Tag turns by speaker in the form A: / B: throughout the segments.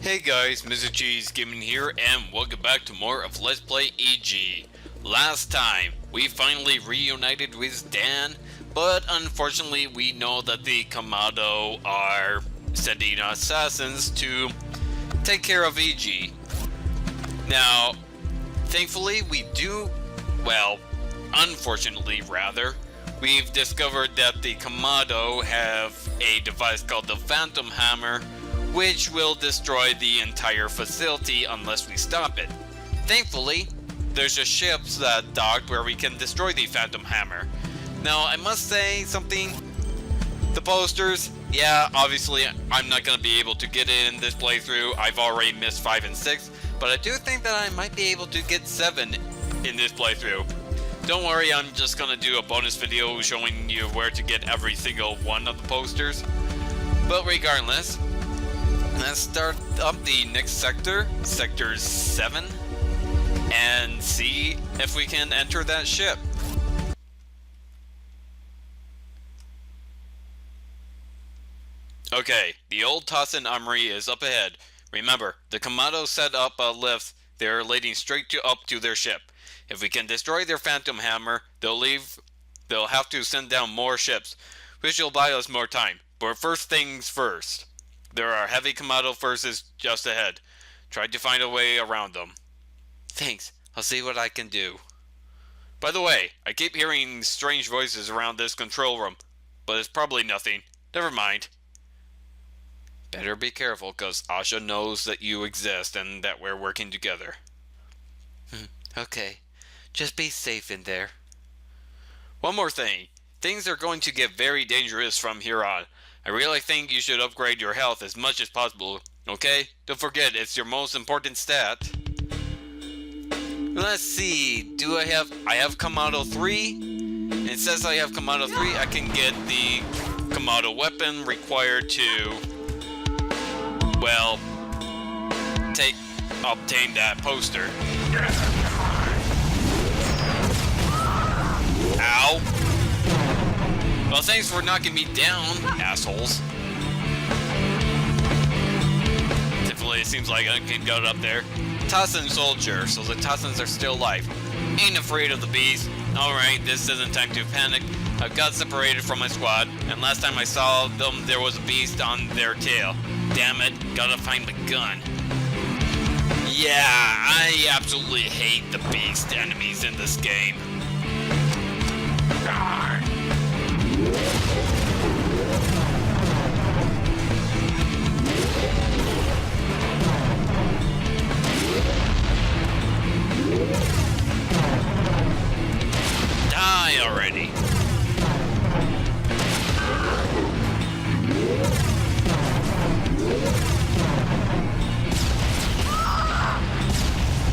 A: Hey guys, Mr. Cheese Gaming here, and welcome back to more of Let's Play EG. Last time, we finally reunited with Dan, but unfortunately we know that the Komato are sending assassins to take care of EG. Now, thankfully unfortunately rather, we've discovered that the Komato have a device called the Phantom Hammer, which will destroy the entire facility unless we stop it. Thankfully, there's just ships that docked where we can destroy the Phantom Hammer. Now, I must say something. The posters, yeah, obviously I'm not going to be able to get it in this playthrough. I've already missed 5 and 6, but I do think that I might be able to get 7 in this playthrough. Don't worry, I'm just going to do a bonus video showing you where to get every single one of the posters. But regardless, let's start up the next sector, Sector 7, and see if we can enter that ship. Okay, the old Tossin Armory is up ahead. Remember, the Komato set up a lift they're leading straight up to their ship. If we can destroy their Phantom Hammer, they'll have to send down more ships, which will buy us more time. But first things first. There are heavy Komato forces just ahead. Try to find a way around them. Thanks. I'll see what I can do. By the way, I keep hearing strange voices around this control room, but it's probably nothing. Never mind. Better be careful, cause Asha knows that you exist and that we're working together. Okay. Just be safe in there. One more thing. Things are going to get very dangerous from here on. I really think you should upgrade your health as much as possible, okay? Don't forget, it's your most important stat. Let's see, I have Komato 3? It says I have Komato 3, I can get the Komato weapon required to, well, obtain that poster. Ow! Well, thanks for knocking me down, assholes. Thankfully, it seems like I can go up there. Tossin soldier, so the Tossins are still alive. Ain't afraid of the beast. Alright, this isn't time to panic. I've got separated from my squad, and last time I saw them, there was a beast on their tail. Damn it, gotta find the gun. Yeah, I absolutely hate the beast enemies in this game. Die already.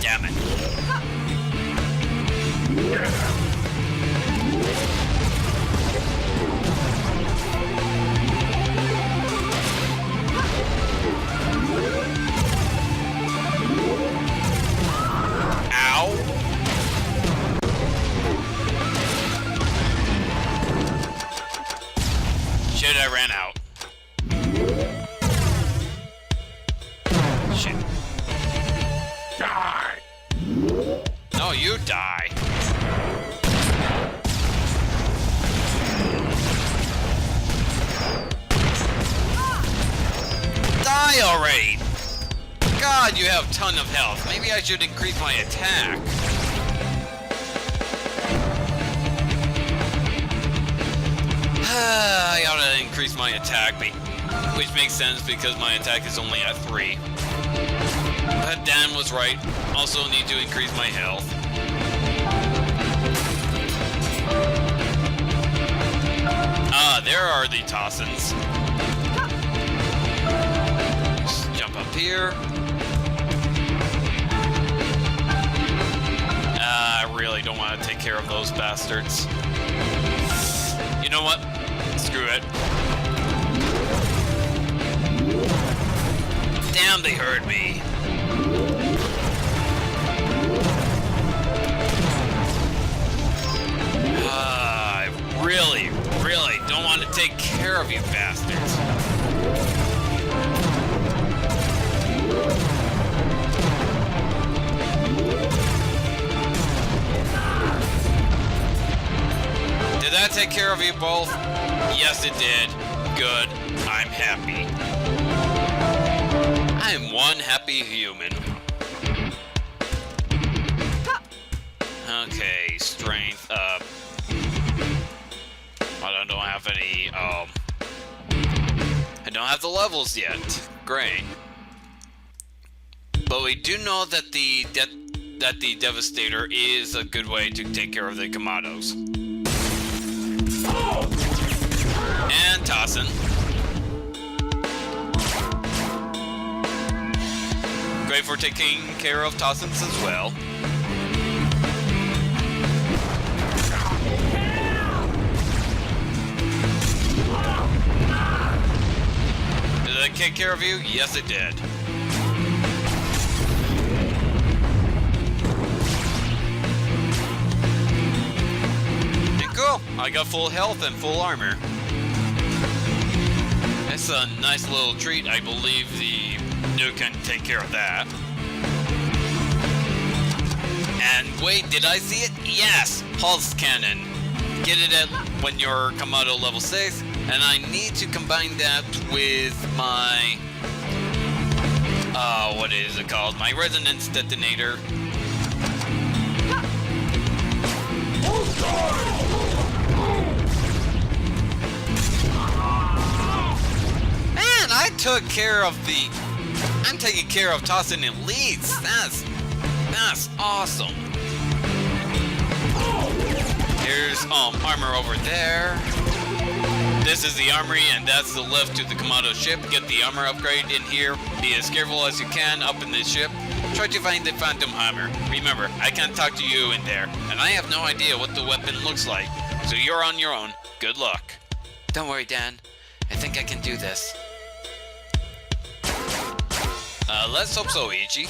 A: Damn it. Shit, I ran out. Shit. Die! No, you die. Die already! God, you have a ton of health. Maybe I should increase my attack. I ought to increase my attack, which makes sense because my attack is only at 3. But Dan was right. Also need to increase my health. Ah, there are the Tossins. Just jump up here. I really don't want to take care of those bastards. You know what? Screw it. Damn, they heard me. I really don't want to take care of you bastards. take care of you both? Yes, it did. Good. I'm happy. I'm one happy human. Okay, strength up. I don't have any, I don't have the levels yet. Great. But we do know that the Devastator is a good way to take care of the Komatos. And Tossin. Great for taking care of Tossins as well. Did I take care of you? Yes, it did. And cool. I got full health and full armor. That's a nice little treat. I believe the nuke can take care of that. And wait, did I see it? Yes! Pulse cannon. Get it at when you're Komato level 6. And I need to combine that with my... what is it called? My resonance detonator. Man, I took care of the... I'm taking care of Tossin elites. That's awesome. Here's armor over there. This is the armory, and that's the lift to the Komato ship. Get the armor upgrade in here. Be as careful as you can up in this ship. Try to find the Phantom Hammer. Remember, I can't talk to you in there, and I have no idea what the weapon looks like. So you're on your own. Good luck. Don't worry, Dan. I think I can do this. Let's hope so, Ichi.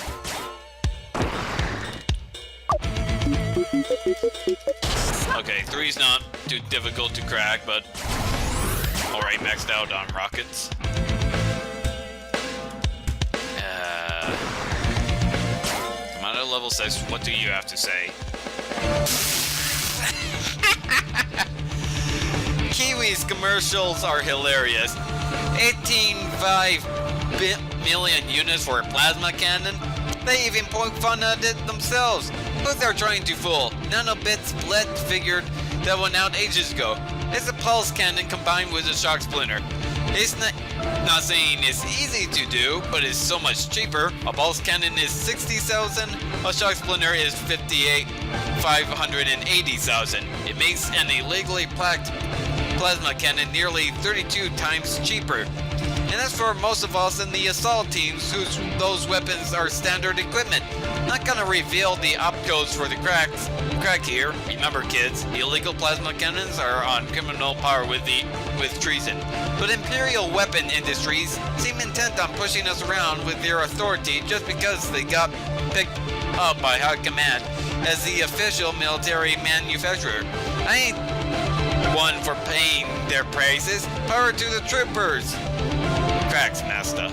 A: Okay, 3's not too difficult to crack, but... Alright, maxed out on rockets. Komato level 6, what do you have to say? Kiwi's commercials are hilarious. 18.5 million units for a plasma cannon? They even point fun at it themselves. Who they're trying to fool? Nanobits Bled figured that one out ages ago. It's a pulse cannon combined with a shock splinter. It's not saying it's easy to do, but it's so much cheaper. A pulse cannon is 60,000, a shock splinter is 580,000. It makes an illegally packed plasma cannon nearly 32 times cheaper. And that's for most of us in the assault teams whose those weapons are standard equipment. Not gonna reveal the op codes for the crack here. Remember, kids, the illegal plasma cannons are on criminal par with treason. But Imperial weapon industries seem intent on pushing us around with their authority just because they got picked up by High Command as the official military manufacturer. I ain't one for paying their praises. Power to the troopers. Cracks, Master.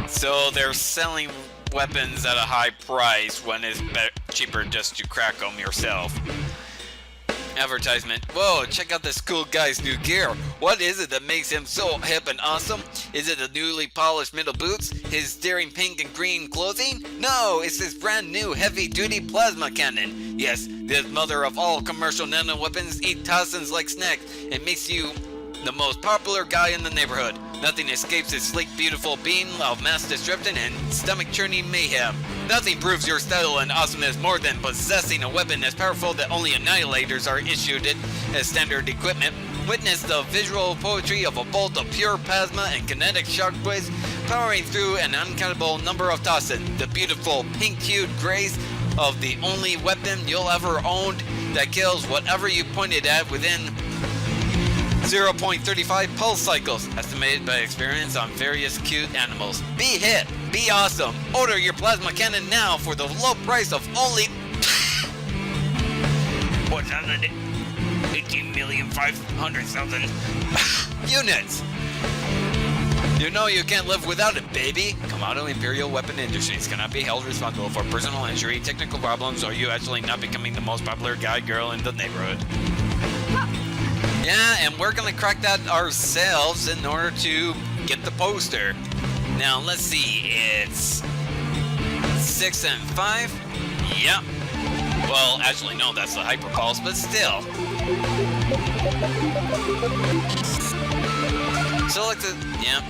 A: So they're selling weapons at a high price when it's cheaper just to crack them yourself. Advertisement. Whoa, check out this cool guy's new gear. What is it that makes him so hip and awesome? Is it the newly polished middle boots? His daring pink and green clothing? No, it's his brand new heavy-duty plasma cannon. Yes, the mother of all commercial nano weapons eat Tossins like snacks and makes you the most popular guy in the neighborhood. Nothing escapes its sleek, beautiful beam of mass destruction and stomach-churning mayhem. Nothing proves your style and awesomeness more than possessing a weapon as powerful that only annihilators are issued it as standard equipment. Witness the visual poetry of a bolt of pure plasma and kinetic shockwaves powering through an uncountable number of Tossins. The beautiful pink-hued grace of the only weapon you'll ever own that kills whatever you point it at within 0.35 pulse cycles, estimated by experience on various cute animals. Be hit, be awesome. Order your plasma cannon now for the low price of only 118,500,000 units. You know you can't live without it, baby. Komato Imperial Weapon Industries cannot be held responsible for personal injury, technical problems, or you actually not becoming the most popular guy girl in the neighborhood. Yeah, and we're gonna crack that ourselves in order to get the poster. Now, let's see, it's 6 and 5? Yep. Well, actually, no, that's the hyper pulse, but still. Select the, yeah.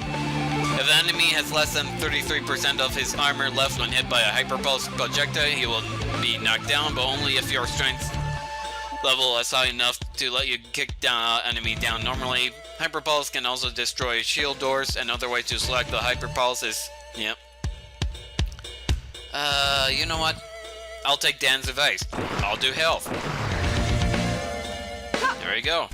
A: If the enemy has less than 33% of his armor left when hit by a hyper pulse projectile, he will be knocked down, but only if your strength level is high enough to let you kick down enemy down. Normally, hyper pulse can also destroy shield doors. Another way to select the hyper pulse is, yep. You know what? I'll take Dan's advice. I'll do health. There we go.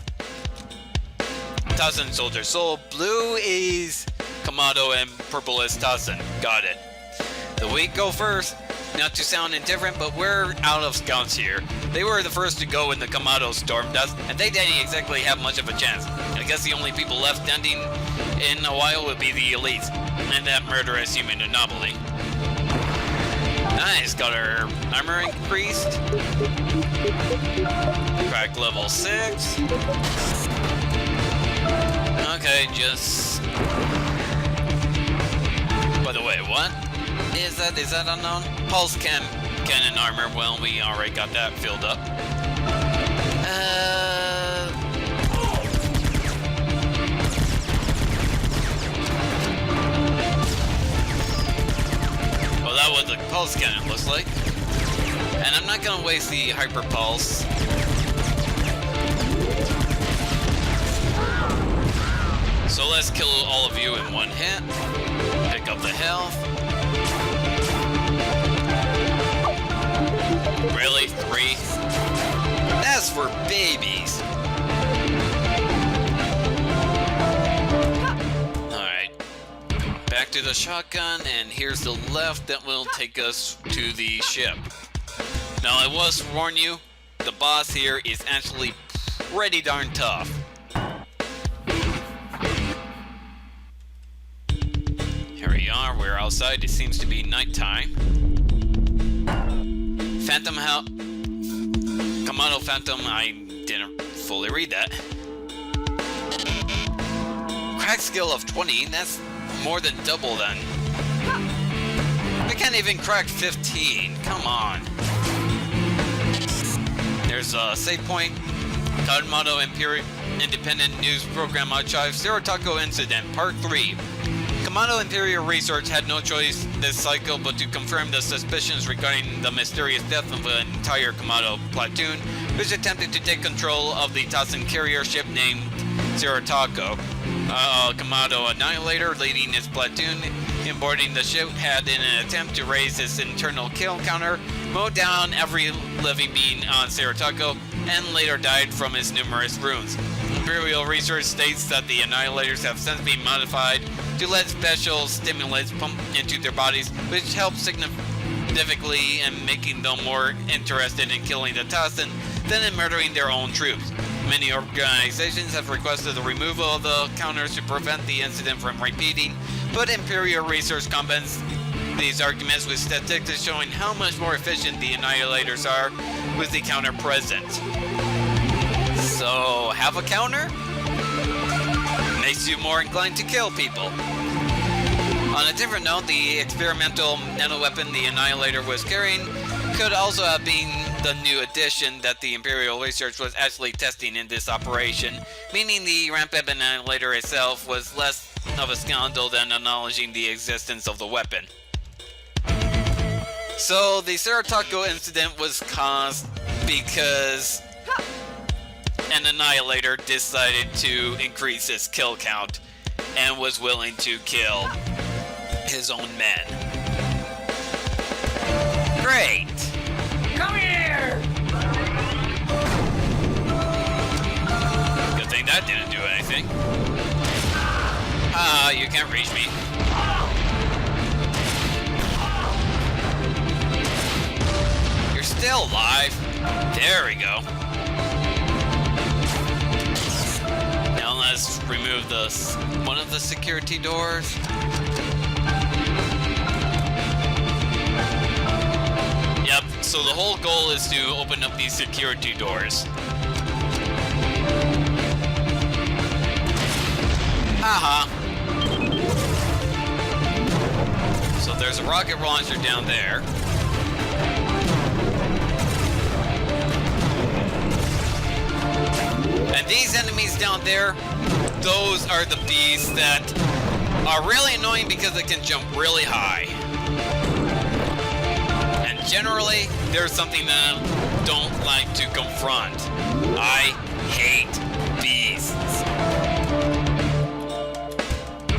A: Tassin Soldier Soul. Blue is Komato and purple is Tassin. Got it. The weak go first. Not to sound indifferent, but we're out of scouts here. They were the first to go in the Komato storm dust, and they didn't exactly have much of a chance. I guess the only people left standing in a while would be the elites, and that murderous human anomaly. Nice, got our armor increased. Crack level 6. Okay, just... By the way, what? Is that unknown? Pulse cannon armor, well, we already got that filled up. Well, that was the pulse cannon, looks like. And I'm not gonna waste the hyper pulse. So let's kill all of you in one hit. Pick up the health. Really? 3? That's for babies. Alright. Back to the shotgun, and here's the left that will take us to the ship. Now, I was warn you, the boss here is actually pretty darn tough. Here we are, we're outside, it seems to be nighttime. Phantom Komato Phantom, I didn't fully read that. Crack skill of 20, that's more than double then. I can't even crack 15, come on. There's a save point. Komato Imperial Independent News Program Archive, Serotaco Incident, Part 3. Komato Imperial Research had no choice this cycle but to confirm the suspicions regarding the mysterious death of an entire Komato platoon, which attempted to take control of the Tassin carrier ship named Serotaco. Komato Annihilator, leading his platoon in boarding the ship, had, in an attempt to raise his internal kill counter, mowed down every living being on Serotaco, and later died from his numerous wounds. Imperial Research states that the Annihilators have since been modified to let special stimulants pump into their bodies, which helps significantly in making them more interested in killing the Tassin than in murdering their own troops. Many organizations have requested the removal of the counters to prevent the incident from repeating, but Imperial Research combats these arguments with statistics showing how much more efficient the Annihilators are with the counter present. So, have a counter? Makes you more inclined to kill people. On a different note, the experimental nanoweapon the Annihilator was carrying could also have been the new addition that the Imperial Research was actually testing in this operation, meaning the Rampant Annihilator itself was less of a scoundrel than acknowledging the existence of the weapon. So, the Serotaco incident was caused because an Annihilator decided to increase his kill count and was willing to kill his own men. Great!
B: Come here!
A: Good thing that didn't do anything. You can't reach me. You're still alive. There we go. Now let's remove one of the security doors. Yep, so the whole goal is to open up these security doors. Haha. So there's a rocket launcher down there. And these enemies down there, those are the beasts that are really annoying because they can jump really high. And generally, there's something that I don't like to confront. I hate beasts.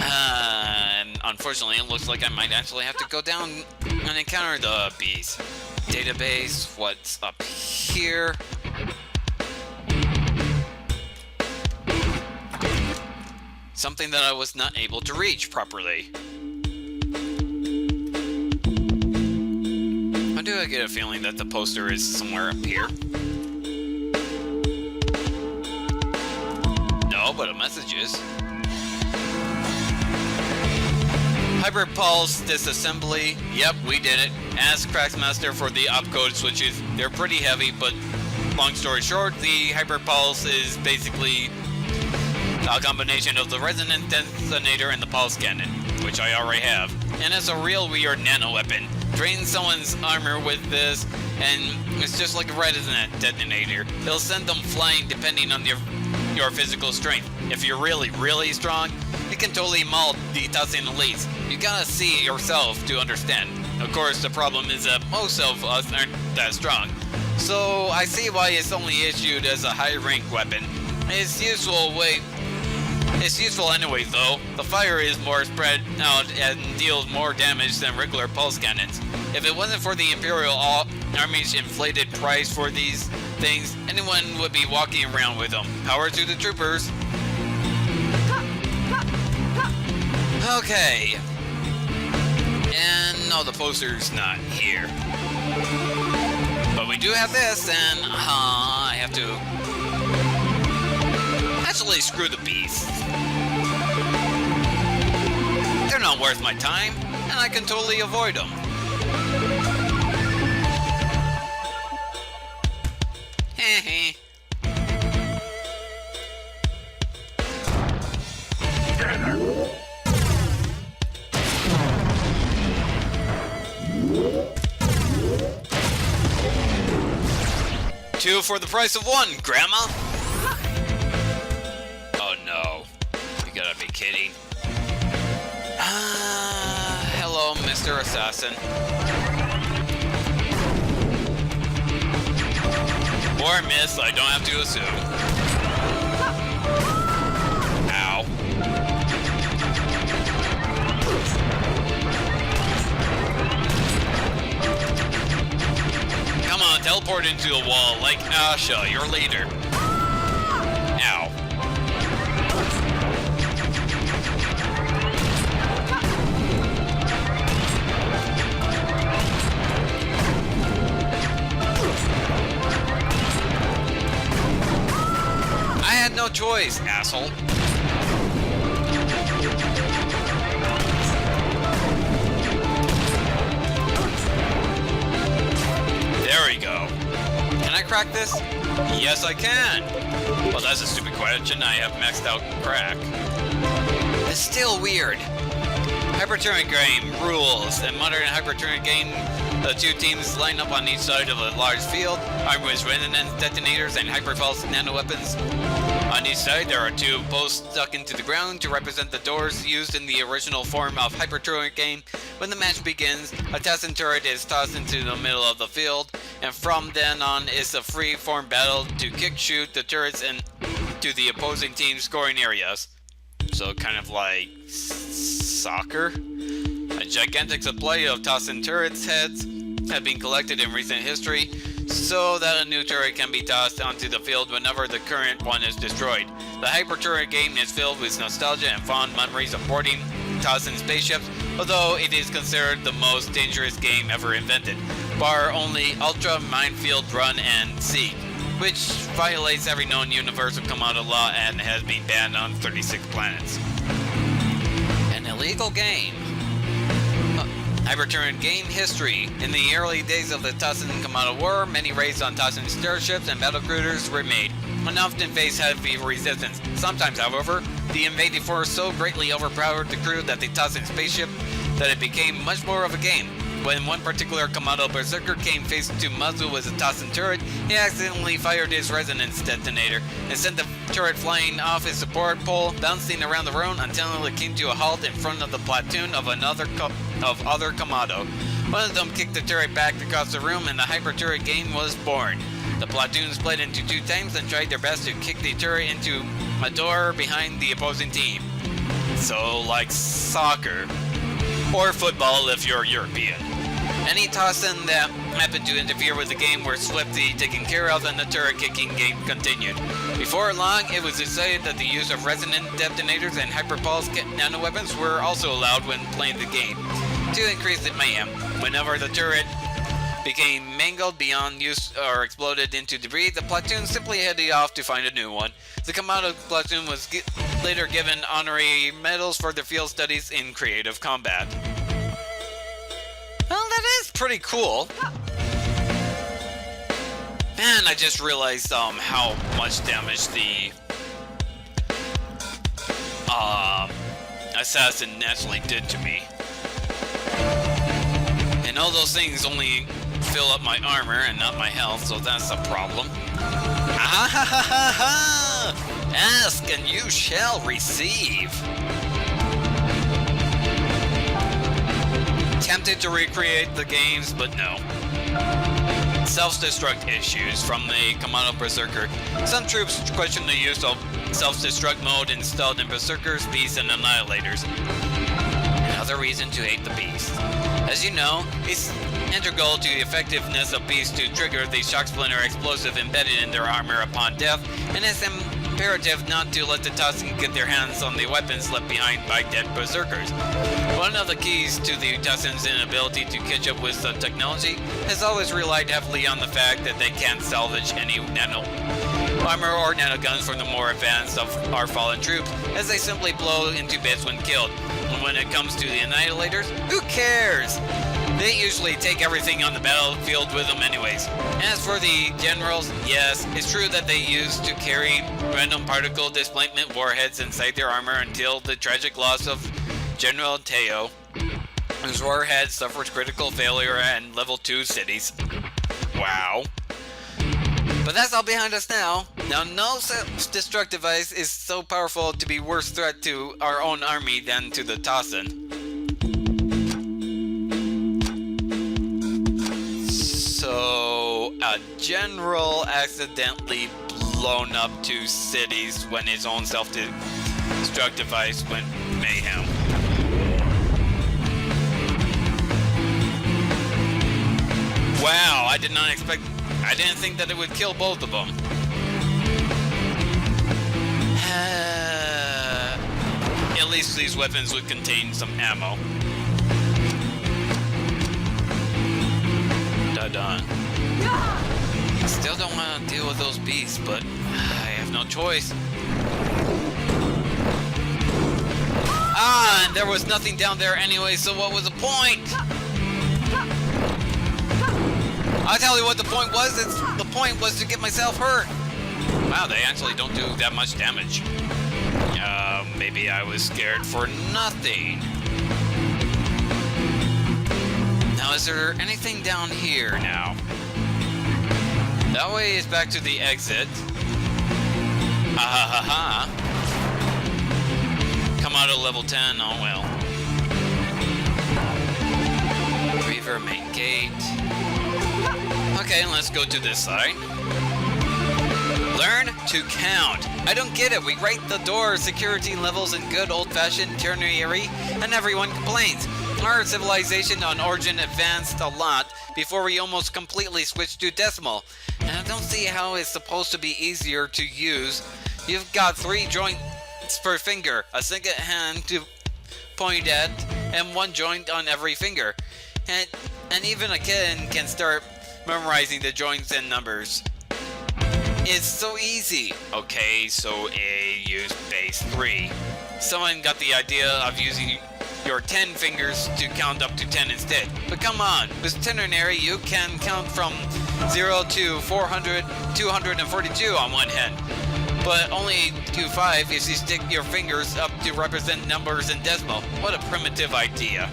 A: And unfortunately, it looks like I might actually have to go down and encounter the beast. Database, what's up here? Something that I was not able to reach properly. Why do I get a feeling that the poster is somewhere up here? No, but a message is. Hyper Pulse disassembly. Yep, we did it. Ask Cracksmaster for the opcode switches. They're pretty heavy, but long story short, the Hyper Pulse is basically a combination of the resonant detonator and the pulse cannon, which I already have. And it's a real weird nano weapon. Drain someone's armor with this, and it's just like a resonant detonator. It'll send them flying depending on your physical strength. If you're really, really strong, it can totally maul the Tassin elites. You gotta see it yourself to understand. Of course, the problem is that most of us aren't that strong. So I see why it's only issued as a high-rank weapon. It's useful anyway, though. The fire is more spread out and deals more damage than regular pulse cannons. If it wasn't for the Imperial Army's inflated price for these things, anyone would be walking around with them. Power to the troopers. Okay. And no, the poster's not here. But we do have this, and I have to actually screw the beasts. They're not worth my time, and I can totally avoid them. Heh. 2 for the price of 1, Grandma! Oh no. You gotta be kidding. Hello, Mr. Assassin. Or miss, I don't have to assume. Ow. Come on, teleport into a wall like Asha, your leader. Ow. I had no choice, asshole. There we go. Can I crack this? Yes, I can. Well, that's a stupid question. I have maxed out crack. It's still weird. Hypertonic game rules. In modern hypertonic game, the two teams line up on each side of a large field, armed with resonance detonators and hyperpulse nanoweapons. On each side, there are 2 posts stuck into the ground to represent the doors used in the original form of hypertonic game. When the match begins, a Tassin turret is tossed into the middle of the field, and from then on it's a free-form battle to kick-shoot the turrets into the opposing team's scoring areas. So kind of like soccer? A gigantic supply of Tassin turrets heads have been collected in recent history, so that a new turret can be tossed onto the field whenever the current one is destroyed. The hyper-turret game is filled with nostalgia and fond memories of boarding Tassin spaceships, although it is considered the most dangerous game ever invented, bar only Ultra Minefield Run and Seek, which violates every known universal Komato law and has been banned on 36 planets. An illegal game. Hyperturret game history. In the early days of the Tassin Komato War, many raids on Tassin starships and battlecruisers were made, and often faced heavy resistance. Sometimes, however, the invading force so greatly overpowered the crew that they tossed in spaceship that it became much more of a game. When one particular Komato berserker came face to muzzle with a Tossen turret, he accidentally fired his resonance detonator and sent the turret flying off his support pole, bouncing around the room until it came to a halt in front of the platoon of other Komato. One of them kicked the turret back across the room and the hyper turret game was born. The platoon split into two teams and tried their best to kick the turret into a door behind the opposing team. So like soccer. Or football if you're European. Any toss-in that happened to interfere with the game were swiftly taken care of and the turret kicking game continued. Before long, it was decided that the use of resonant detonators and hyperpulse nanoweapons were also allowed when playing the game. To increase the mayhem, whenever the turret became mangled beyond use or exploded into debris, the platoon simply headed off to find a new one. The Komato platoon was later given honorary medals for their field studies in creative combat. Well, that is pretty cool. Man, I just realized how much damage the assassin actually did to me. And all those things only fill up my armor and not my health, so that's a problem. Ask and you shall receive. Tempted to recreate the games, but no. Self-destruct issues from the Komato Berserker. Some troops question the use of self-destruct mode installed in Berserkers, Beasts, and Annihilators. Another reason to hate the Beast. As you know, it's integral to the effectiveness of Beasts to trigger the shock splinter explosive embedded in their armor upon death, and it's imperative not to let the Tusken get their hands on the weapons left behind by dead Berserkers. One of the keys to the Tusken's inability to catch up with the technology has always relied heavily on the fact that they can't salvage any nano armor or nanoguns from the more advanced of our fallen troops, as they simply blow into bits when killed. And when it comes to the Annihilators, who cares? They usually take everything on the battlefield with them anyways. As for the generals, yes, it's true that they used to carry random particle displacement warheads inside their armor until the tragic loss of General Teo, whose warhead suffered critical failure in level 2 cities. Wow. But that's all behind us now. Now, no self-destruct device is so powerful to be worse threat to our own army than to the Tossen. So, a general accidentally blown up 2 cities when his own self-destruct device went mayhem. Wow, I didn't think that it would kill both of them. At least these weapons would contain some ammo. Done. Still don't want to deal with those beasts, but I have no choice. And there was nothing down there anyway, so what was the point? I'll tell you what the point was. The point was to get myself hurt. Wow, they actually don't do that much damage. Maybe I was scared for nothing. Now, is there anything down here now? That way is back to the exit. Come out of level 10, oh well. Reaver main gate. Okay, let's go to this side. Learn to count. I don't get it. We rate the door security levels in good old-fashioned ternary, and everyone complains. Our civilization on Origin advanced a lot before we almost completely switched to decimal. And I don't see how it's supposed to be easier to use. You've got 3 joints per finger, a single hand to point at, and 1 joint on every finger. And even a kid can start memorizing the joints and numbers. It's so easy. Okay, so A used base 3. Someone got the idea of using your 10 fingers to count up to 10 instead. But come on, with ternary you can count from 0 to 400, 242 on one hand. but only do 5 if you stick your fingers up to represent numbers in decimal. What a primitive idea.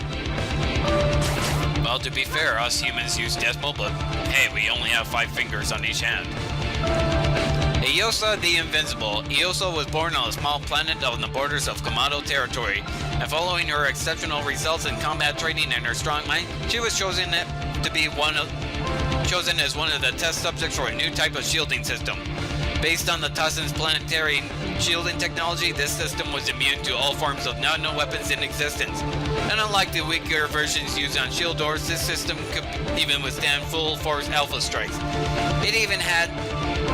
A: Well, to be fair, us humans use decimal, but hey, we only have 5 fingers on each hand. Iosa the Invincible. Iosa was born on a small planet on the borders of Komato territory, and following her exceptional results in combat training and her strong mind, she was chosen as one of the test subjects for a new type of shielding system. Based on the Tassin's planetary shielding technology, this system was immune to all forms of nano-weapons in existence. And unlike the weaker versions used on shield doors, this system could even withstand full-force alpha strikes. It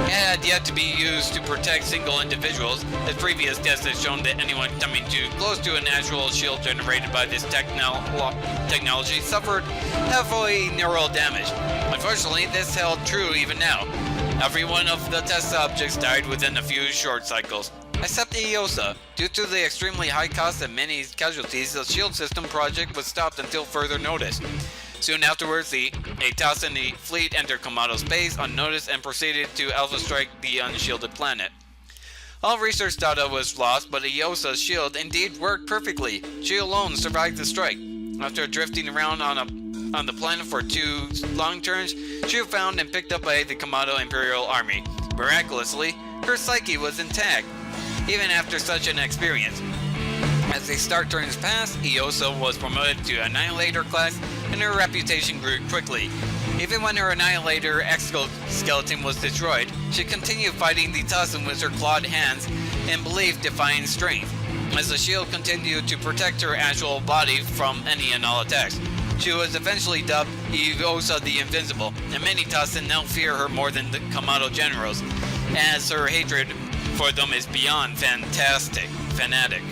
A: had yet to be used to protect single individuals, as previous tests had shown that anyone coming too close to an actual shield generated by this technology suffered heavy neural damage. Unfortunately, this held true even now. Every one of the test subjects died within a few short cycles, except Iosa. Due to the extremely high cost and many casualties, the shield system project was stopped until further notice. Soon afterwards, a Tassin fleet entered Komato space unnoticed and proceeded to alpha strike the unshielded planet. All research data was lost, but Iosa's shield indeed worked perfectly. She alone survived the strike. After drifting around on the planet for 2 long turns, she was found and picked up by the Komato Imperial Army. Miraculously, her psyche was intact, even after such an experience. As the start turns passed, Iosa was promoted to Annihilator class, and her reputation grew quickly. Even when her Annihilator exoskeleton was destroyed, she continued fighting the Tassin with her clawed hands and believed defying strength, as the shield continued to protect her actual body from any and all attacks. She was eventually dubbed Iosa the Invincible, and many Tassin now fear her more than the Komato generals, as her hatred for them is beyond fanatic.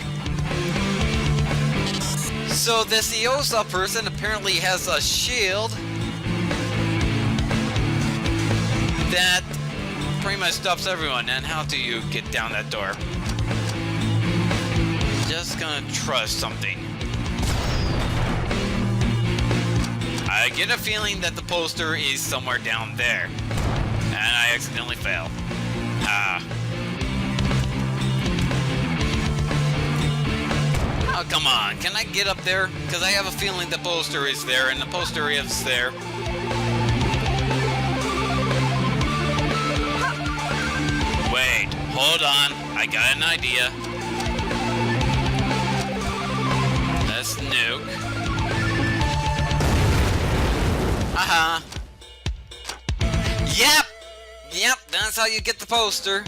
A: So this Iosa person apparently has a shield that pretty much stops everyone. And how do you get down that door? Just gonna trust something. I get a feeling that the poster is somewhere down there. And I accidentally fell. Oh, come on. Can I get up there? Because I have a feeling the poster is there, and the poster is there. Wait, hold on. I got an idea. Let's nuke. Yep, that's how you get the poster.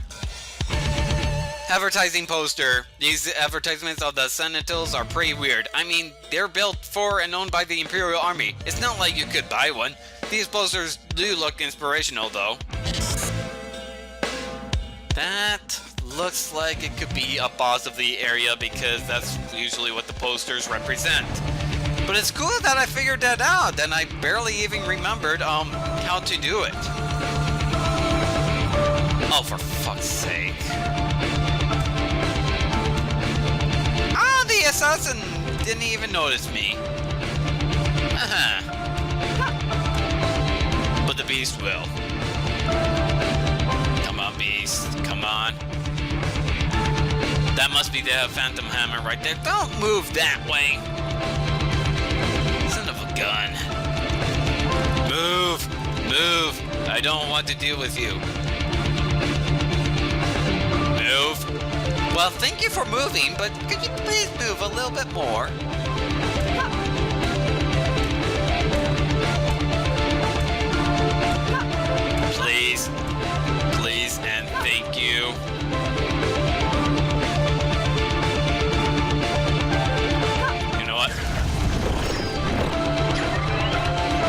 A: Advertising poster. These advertisements of the Sentinels are pretty weird. I mean, they're built for and owned by the Imperial Army. It's not like you could buy one. These posters do look inspirational, though. That looks like it could be a boss of the area, because that's usually what the posters represent. But it's cool that I figured that out, and I barely even remembered how to do it. Oh, for fuck's sake. The assassin didn't even notice me. But the beast will. Come on, beast. Come on. That must be the phantom hammer right there. Don't move that way. Son of a gun. Move. Move. I don't want to deal with you. Move. Well, thank you for moving, but could you please move a little bit more? Please. Please, and thank you. You know what?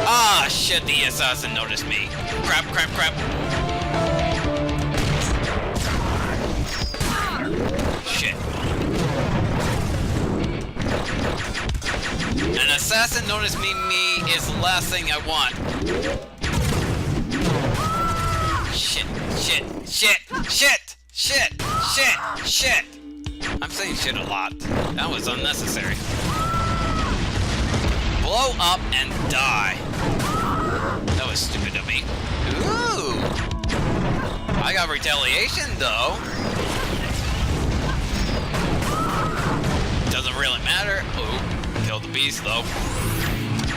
A: Ah, shit, the assassin noticed me. Crap. Shit. An assassin noticed me is the last thing I want. Shit. I'm saying shit a lot. That was unnecessary. Blow up and die. That was stupid of me. Ooh. I got retaliation though. beast, though.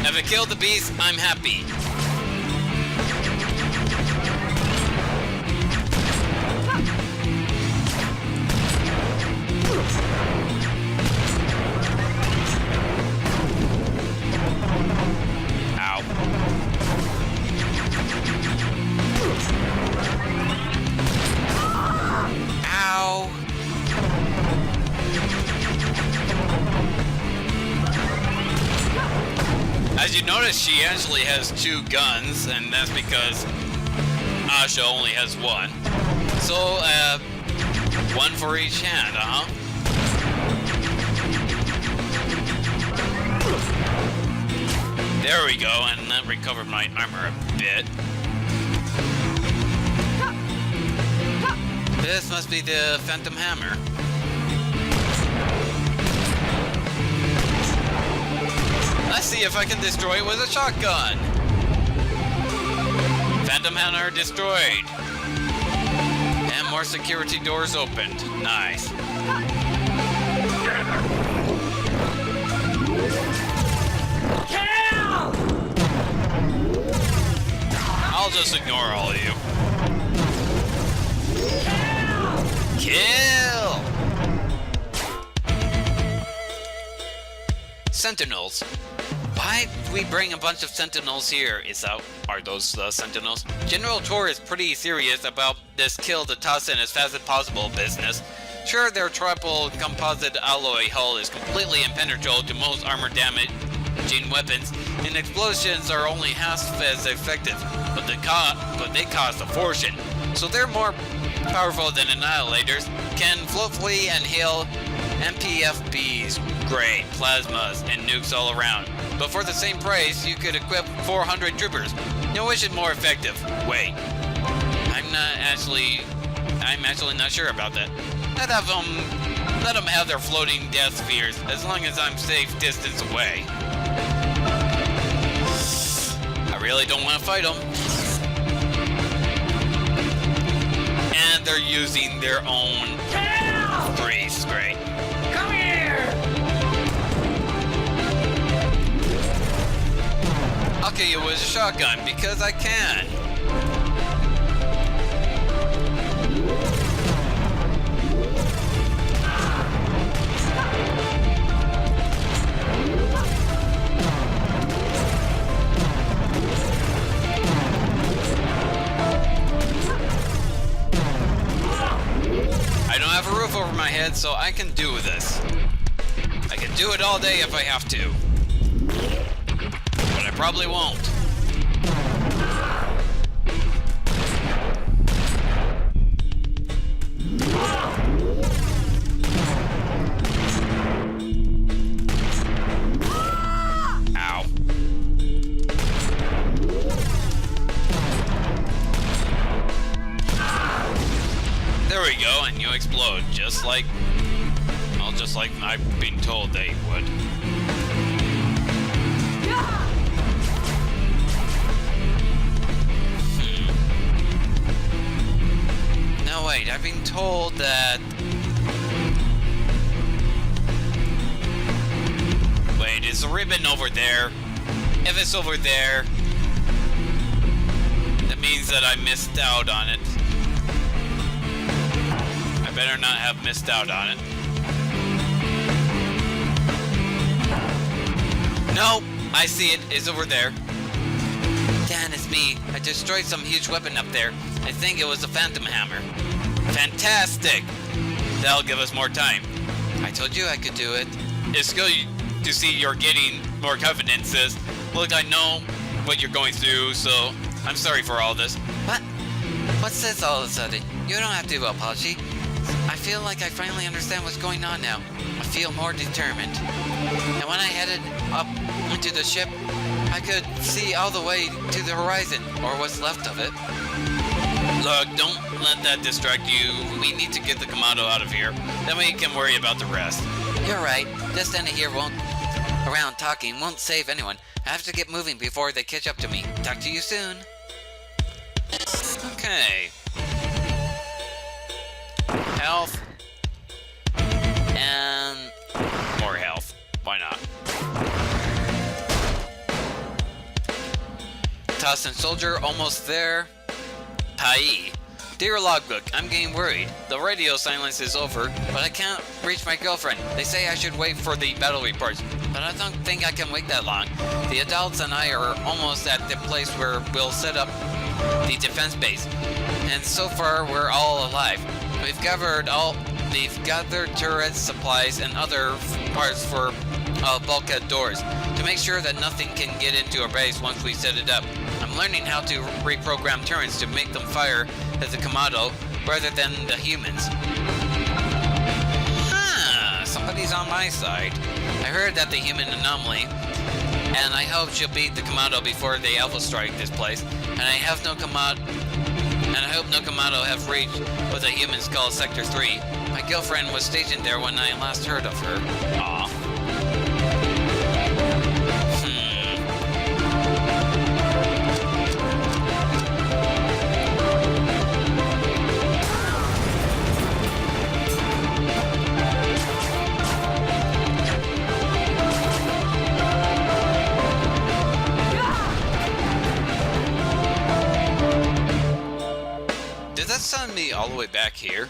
A: If it killed the beast, I'm happy. Ow. Ow. As you notice, she actually has 2 guns, and that's because Asha only has 1. So, 1 for each hand, There we go, and that recovered my armor a bit. This must be the Phantom Hammer. Let's see if I can destroy it with a shotgun. Phantom Hammer destroyed. And more security doors opened. Nice.
B: Kill!
A: I'll just ignore all of you. Kill! Sentinels. Why we bring a bunch of sentinels here? Are those the sentinels? General Tor is pretty serious about this kill the Tassin as fast as possible business. Sure, their triple composite alloy hull is completely impenetrable to most armor damaging weapons, and explosions are only half as effective, but they cost a fortune. So they're more powerful than annihilators, can flowfully and hail MPFBs, great, plasmas, and nukes all around. But for the same price, you could equip 400 troopers. No, which is more effective. Wait, I'm actually not sure about that. Let them have their floating death spheres, as long as I'm safe distance away. I really don't want to fight them. And they're using their own freeze. Great.
B: Come here!
A: I'll kill you with a shotgun because I can. I don't have a roof over my head, so I can do this. I can do it all day if I have to. But I probably won't. Ow. There we go, and you explode, just like I've been told they would. No, wait, I've been told that... Wait, is the ribbon over there? If it's over there, that means that I missed out on it. I better not have missed out on it. No, I see it. It's over there. Dan, it's me. I destroyed some huge weapon up there. I think it was a Phantom Hammer. Fantastic! That'll give us more time. I told you I could do it. It's good to see you're getting more confidence, sis. Look, I know what you're going through, so I'm sorry for all this. What? What's this all of a sudden? You don't have to apologize. I feel like I finally understand what's going on now. I feel more determined. And when I headed up into the ship, I could see all the way to the horizon, or what's left of it. Look, don't let that distract you. We need to get the Komato out of here. Then we can worry about the rest. You're right. Just standing here around talking won't save anyone. I have to get moving before they catch up to me. Talk to you soon. Okay. Health. And more health. Why not? Constant soldier, almost there. Pai. Dear logbook, I'm getting worried. The radio silence is over, but I can't reach my girlfriend. They say I should wait for the battle reports, but I don't think I can wait that long. The adults and I are almost at the place where we'll set up the defense base, and so far we're all alive. We've gathered turrets, supplies, and other parts for bulkhead doors to make sure that nothing can get into our base once we set it up. I'm learning how to reprogram turrets to make them fire as the Komato rather than the humans. Somebody's on my side. I heard that the human anomaly, and I hope she'll beat the Komato before they alpha strike this place. And I hope no Komato have reached what the humans call Sector 3. My girlfriend was stationed there when I last heard of her. Aw. Send me all the way back here.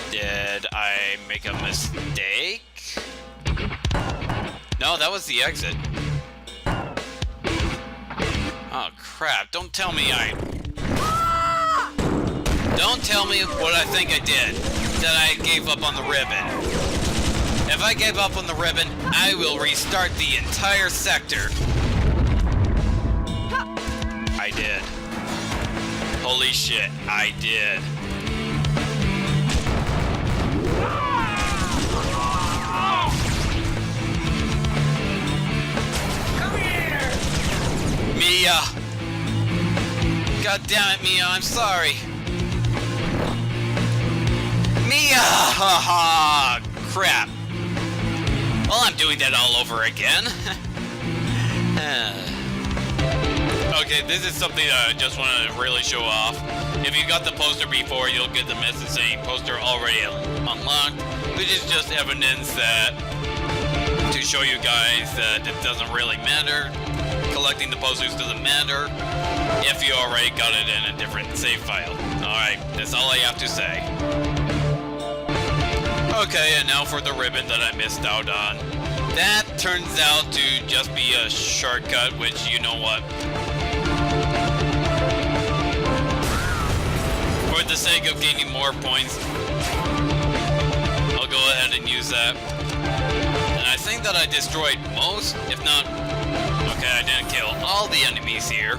A: Did I make a mistake? No, that was the exit. Oh crap, don't tell me Don't tell me what I think I did. That I gave up on the ribbon. If I gave up on the ribbon, I will restart the entire sector. I did. Holy shit, I did.
B: Come here!
A: Mia! God damn it, Mia, I'm sorry. Mia! Haha! Crap. Well, I'm doing that all over again. Okay, this is something I just want to really show off. If you got the poster before, you'll get the message saying poster already unlocked, which is just evidence that to show you guys that it doesn't really matter. Collecting the posters doesn't matter if you already got it in a different save file. Alright, that's all I have to say. Okay, and now for the ribbon that I missed out on. That turns out to just be a shortcut, which, you know what? For the sake of gaining more points, I'll go ahead and use that. And I think that I destroyed most, if not... Okay, I didn't kill all the enemies here,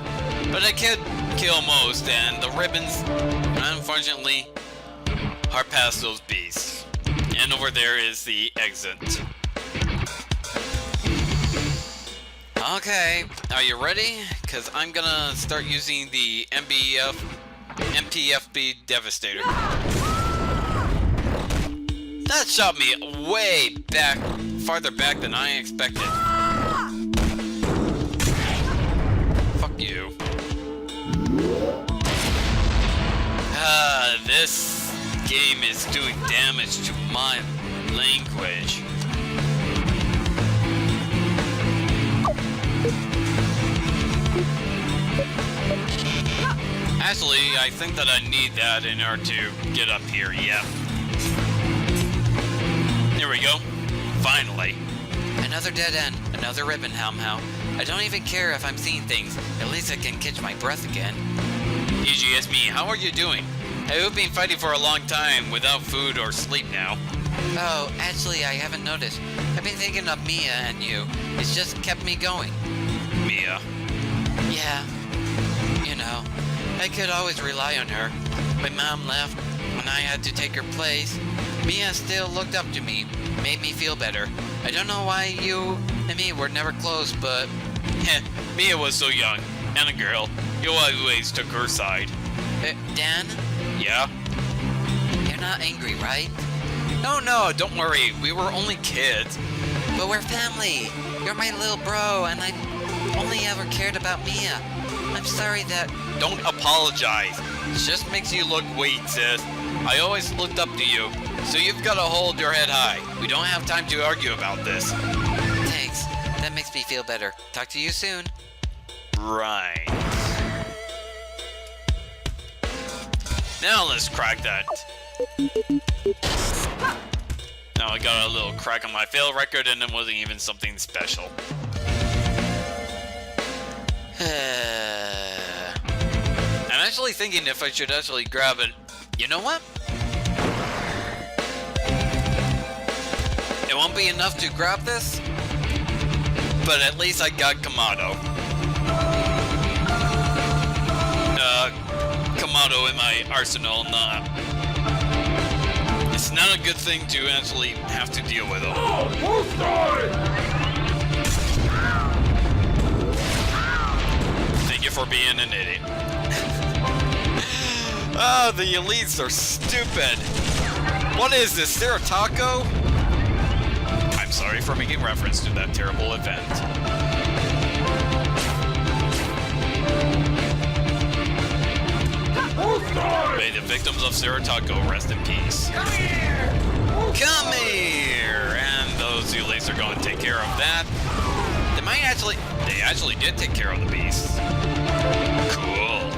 A: but I could kill most, and the ribbons, unfortunately, are past those beasts. And over there is the exit. Okay, are you ready? Because I'm gonna start using the MPFB Devastator. That shot me way back, farther back than I expected. Fuck you. This game is doing damage to my language. Actually, I think that I need that in order to get up here, yeah. Here we go. Finally. Another dead end, another ribbon, Helmhow. I don't even care if I'm seeing things. At least I can catch my breath again. EGSB, how are you doing? I've been fighting for a long time without food or sleep now. Oh, actually, I haven't noticed. I've been thinking of Mia and you. It's just kept me going. Mia? Yeah. You know, I could always rely on her. My mom left when I had to take her place. Mia still looked up to me, made me feel better. I don't know why you and me were never close, but... Mia was so young, and a girl. You always took her side. Dan? Yeah? You're not angry, right? No, don't worry. We were only kids. But we're family. You're my little bro, and I only ever cared about Mia. I'm sorry that... Don't apologize. It just makes you look weak, sis. I always looked up to you, so you've got to hold your head high. We don't have time to argue about this. Thanks.
C: That makes me feel better. Talk to you soon.
A: Right. Now let's crack that. Now I got a little crack on my fail record and it wasn't even something special. I'm actually thinking if I should actually grab it. You know what? It won't be enough to grab this, but at least I got Komato. Komato in my arsenal, it's not a good thing to actually have to deal with them. Thank you for being an idiot. Oh, the elites are stupid. What is this, there a taco? I'm sorry for making reference to that terrible event. May the victims of Sarataco rest in peace.
B: Come here!
A: Come here! And those elites are going to take care of that. They actually did take care of the beast. Cool.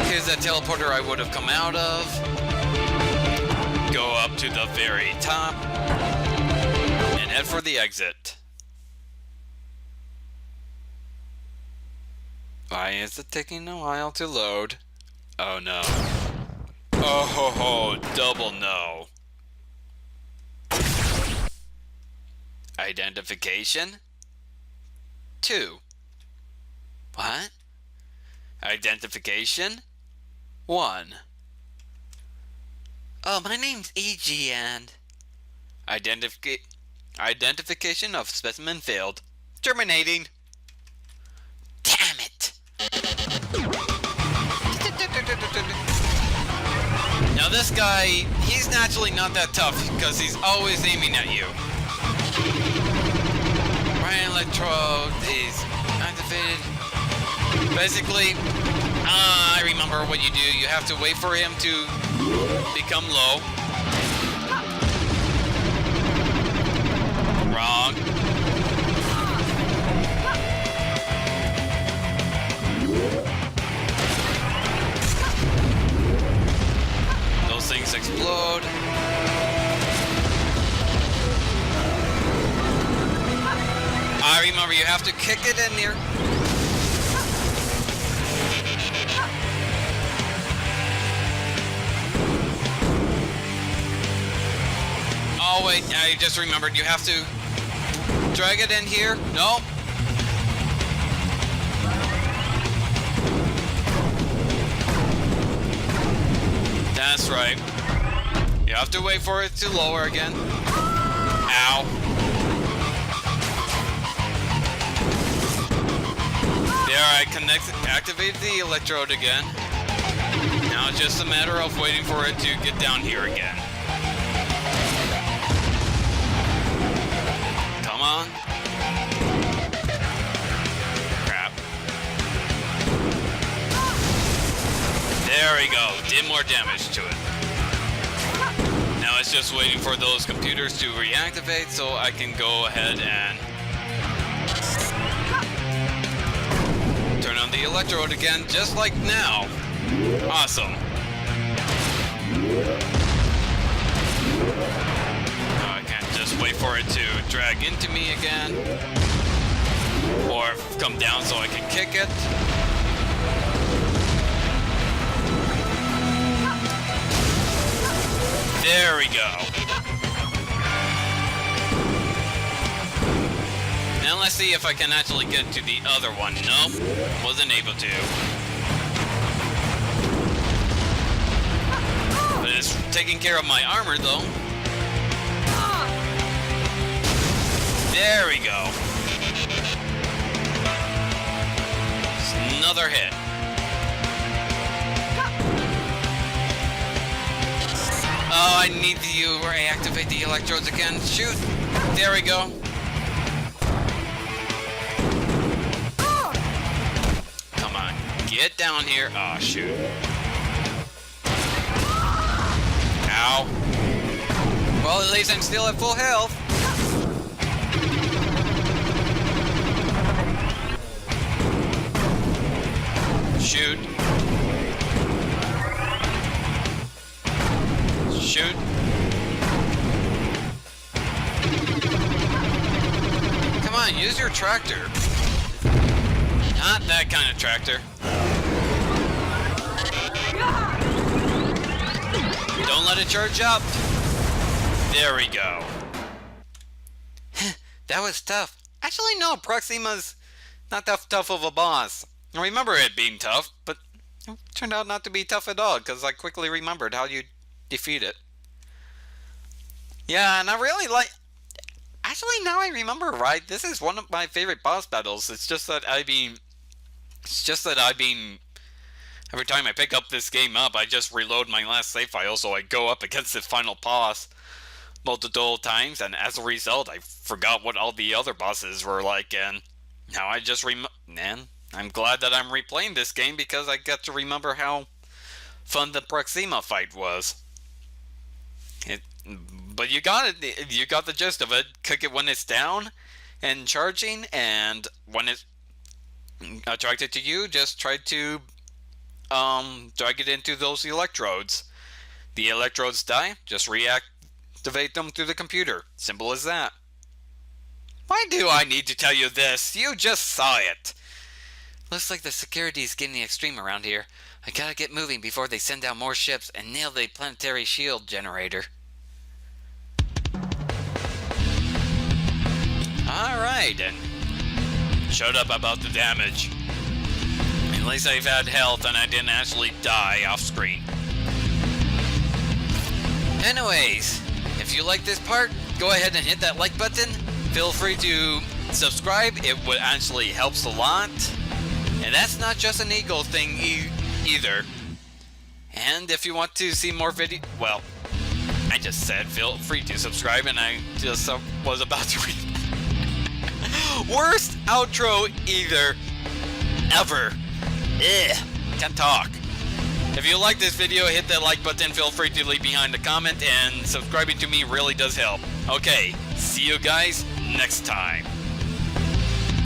A: Here's that teleporter I would have come out of. Go up to the very top. And head for the exit. Why is it taking a while to load? Oh no. Oh ho ho, double no. Identification? 2. What? Identification? 1.
C: Oh, my name's E.G. and...
A: Identification of specimen failed. Terminating.
C: Damn it!
A: Now this guy, he's naturally not that tough because he's always aiming at you. Right electrode is activated. Basically, I remember what you do. You have to wait for him to become low. Wrong. Those things explode. I remember you have to kick it in there. Oh wait, I just remembered you have to drag it in here. No. That's right. You have to wait for it to lower again. Ow. There, I activated the electrode again. Now it's just a matter of waiting for it to get down here again. Come on. Crap. There we go. Did more damage to it. Now it's just waiting for those computers to reactivate so I can go ahead and turn on the electrode again, just like now. Awesome. Now I can't just wait for it to drag into me again. Or come down so I can kick it. There we go. Now let's see if I can actually get to the other one. Nope, wasn't able to. But it's taking care of my armor though. There we go. Just another hit. Oh, I need to reactivate the electrodes again. Shoot. There we go. Come on. Get down here. Oh, shoot. Ow. Well, at least I'm still at full health. Shoot. Shoot. Come on, use your tractor. Not that kind of tractor. Don't let it charge up. There we go.
C: That was tough.
A: Actually, no, Proxima's not that tough of a boss. I remember it being tough, but it turned out not to be tough at all, because I quickly remembered how you defeat it. Yeah, and I really like... Actually, now I remember, right? This is one of my favorite boss battles. It's just that I've been... Every time I pick up this game up, I just reload my last save file, so I go up against the final boss multiple times, and as a result, I forgot what all the other bosses were like, and now I just man, I'm glad that I'm replaying this game because I get to remember how fun the Proxima fight was. But you got it. You got the gist of it. Cook it when it's down and charging, and when it's attracted to you, just try to drag it into those electrodes. The electrodes die, just reactivate them through the computer. Simple as that. Why do I need to tell you this? You just saw it.
C: Looks like the security's getting extreme around here. I gotta get moving before they send out more ships and nail the planetary shield generator.
A: Alright, and shut up about the damage. At least I've had health and I didn't actually die off screen.
C: Anyways, if you like this part, go ahead and hit that like button.
A: Feel free to subscribe, it would actually helps a lot. And that's not just an ego thing either. And if you want to see more video, well, I just said feel free to subscribe, and I just was about to read. Worst outro either ever. Ugh, can't talk. If you like this video, hit that like button. Feel free to leave behind a comment, and subscribing to me really does help. Okay, see you guys next time.